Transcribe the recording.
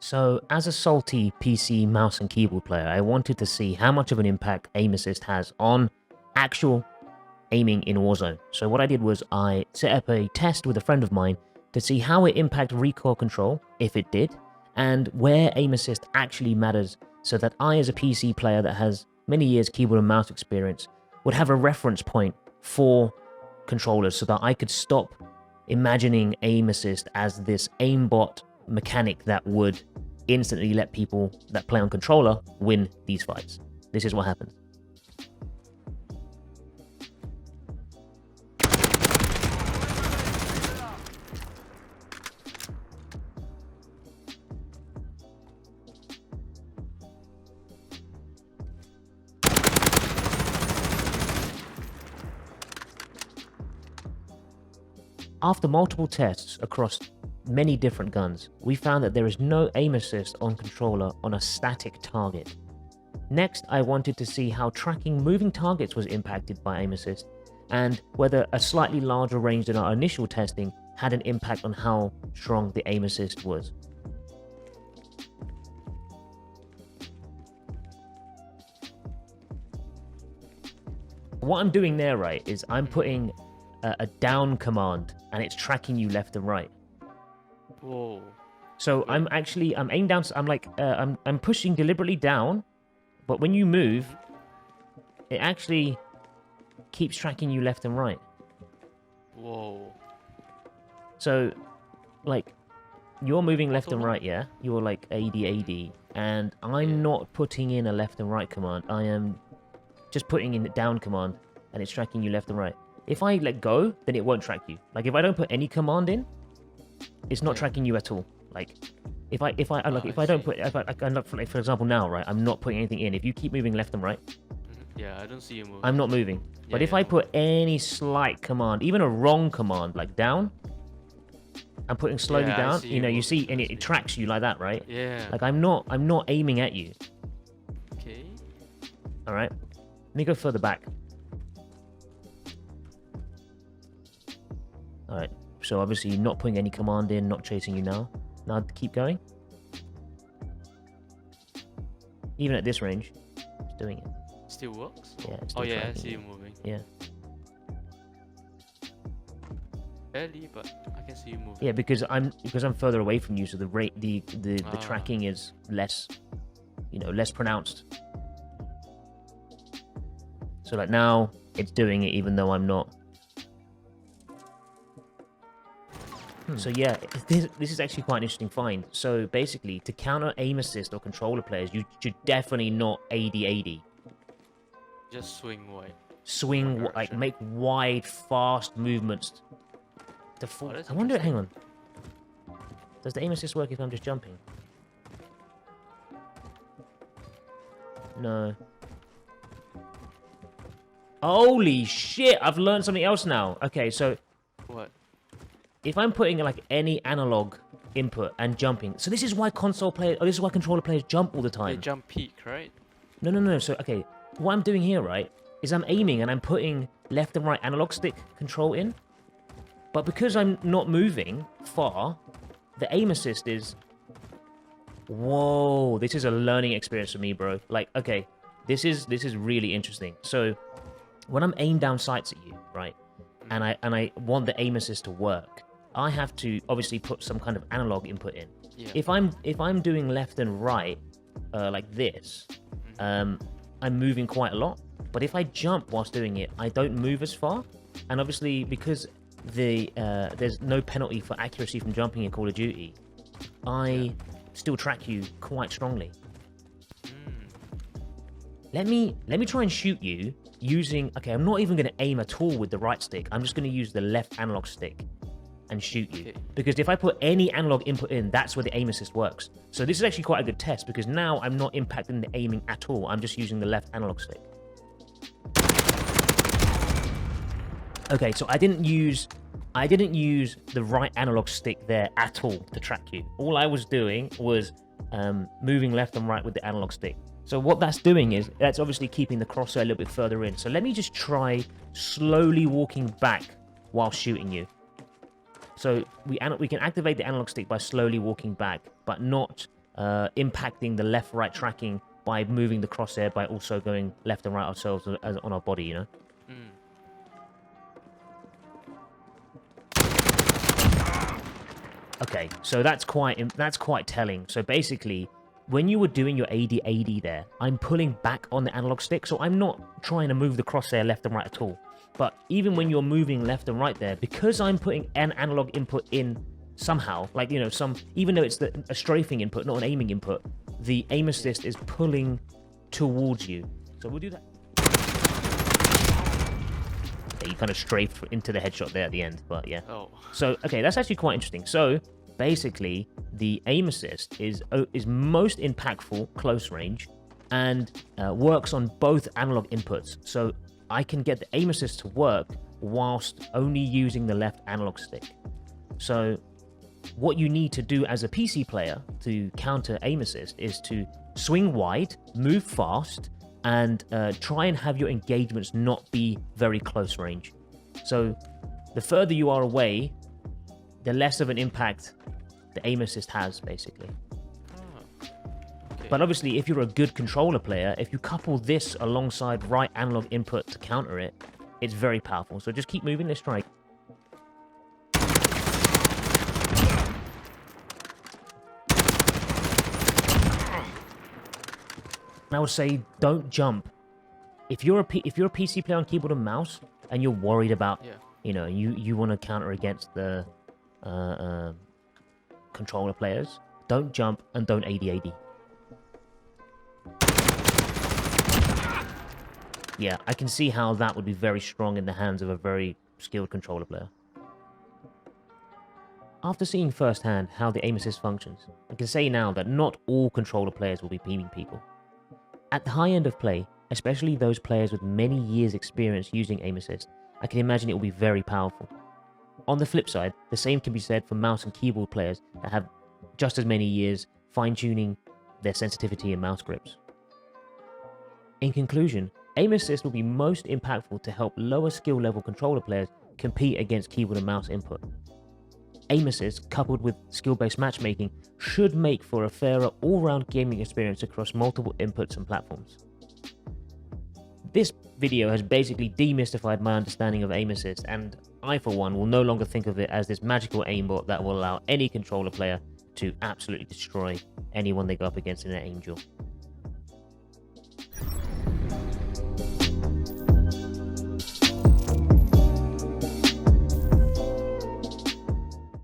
So, as a salty PC mouse and keyboard player, I wanted to see how much of an impact aim assist has on actual aiming in Warzone. So what I did was I set up a test with a friend of mine to see how it impacted recoil control, if it did, and where aim assist actually matters, so that I, as a PC player that has many years keyboard and mouse experience, would have a reference point for controllers so that I could stop imagining aim assist as this aimbot mechanic that would instantly let people that play on controller win these fights. This is what happens. After multiple tests across many different guns, we found that there is no aim assist on controller on a static target. Next, I wanted to see how tracking moving targets was impacted by aim assist, and whether a slightly larger range than our initial testing had an impact on how strong the aim assist was. What I'm doing there, right, is I'm putting a down command and it's tracking you left and right. Whoa. So I'm aimed down. I'm pushing deliberately down, but when you move, it actually keeps tracking you left and right. Whoa. So, like, you're moving left and right, yeah? You're like AD, and I'm not putting in a left and right command. I am just putting in the down command, and it's tracking you left and right. If I let go, then it won't track you. Like, if I don't put any command in, it's not tracking you at all. Like, if I don't put, I'm not, like, for example, now, right, I'm not putting anything in. If you keep moving left and right, yeah, I don't see you moving. I'm not moving. But if I put any slight command, even a wrong command, like down, I'm putting slowly down. You know, you see, and it tracks you like that, right? Yeah. Like, I'm not aiming at you. Okay. All right. Let me go further back. All right. So obviously, not putting any command in, not chasing you now. Now keep going. Even at this range, it's doing it. Still works? Yeah. It's still Oh yeah, I tracking see you. you moving. Yeah. Barely, but I can see you moving. Yeah, because I'm further away from you, so the rate, the tracking is less, less pronounced. So like now, it's doing it even though I'm not. So yeah, this is actually quite an interesting find. So basically, to counter aim assist or controller players, you should definitely not AD. Just swing wide. Swing, like, make wide, fast movements. I wonder, hang on. Does the aim assist work if I'm just jumping? No. Holy shit, I've learned something else now. Okay, so... What? If I'm putting, like, any analog input and jumping... So this is why this is why controller players jump all the time. They jump peak, right? No. So, okay, what I'm doing here, right, is I'm aiming and I'm putting left and right analog stick control in. But because I'm not moving far, the aim assist is... Whoa, this is a learning experience for me, bro. Like, okay, this is really interesting. So, when I'm aimed down sights at you, right, and I want the aim assist to work, I have to obviously put some kind of analog input in. Yeah. If I'm doing left and right, like this, I'm moving quite a lot. But if I jump whilst doing it, I don't move as far. And obviously, because there's no penalty for accuracy from jumping in Call of Duty, I still track you quite strongly. Let me try and shoot you using... Okay, I'm not even going to aim at all with the right stick. I'm just going to use the left analog stick and shoot you. Okay. Because if I put any analog input in, that's where the aim assist works. So this is actually quite a good test, because now I'm not impacting the aiming at all. I'm just using the left analog stick. Okay, so I didn't use the right analog stick there at all to track you. All I was doing was moving left and right with the analog stick. So what that's doing is, that's obviously keeping the crosshair a little bit further in. So let me just try slowly walking back while shooting you. So we can activate the analog stick by slowly walking back, but not impacting the left-right tracking by moving the crosshair by also going left and right ourselves as on our body, you know? Mm. Okay, so that's quite telling. So basically, when you were doing your AD there, I'm pulling back on the analog stick, so I'm not trying to move the crosshair left and right at all. But even when you're moving left and right there, because I'm putting an analog input in somehow, like, you know, even though it's a strafing input, not an aiming input, the aim assist is pulling towards you. So we'll do that. Yeah, you kind of strafed into the headshot there at the end, but yeah. Oh. So, okay, that's actually quite interesting. So, basically, the aim assist is most impactful close range and works on both analog inputs. So, I can get the aim assist to work whilst only using the left analog stick. So, what you need to do as a PC player to counter aim assist is to swing wide, move fast, and try and have your engagements not be very close range. So the further you are away, the less of an impact the aim assist has, basically. Oh. Okay. But obviously, if you're a good controller player, if you couple this alongside right analog input to counter it, it's very powerful. So just keep moving. Let's try. And I would say, don't jump. If you're a PC player on keyboard and mouse, and you're worried about, you know, you want to counter against the controller players, don't jump and don't AD. Yeah, I can see how that would be very strong in the hands of a very skilled controller player. After seeing firsthand how the aim assist functions, I can say now that not all controller players will be beaming people. At the high end of play, especially those players with many years experience using aim assist, I can imagine it will be very powerful. On the flip side, the same can be said for mouse and keyboard players that have just as many years fine-tuning their sensitivity and mouse grips. In conclusion, aim assist will be most impactful to help lower skill level controller players compete against keyboard and mouse input. Aim assist, coupled with skill-based matchmaking, should make for a fairer all-round gaming experience across multiple inputs and platforms. This video has basically demystified my understanding of aim assist, and I for one will no longer think of it as this magical aimbot that will allow any controller player to absolutely destroy anyone they go up against in an aim duel.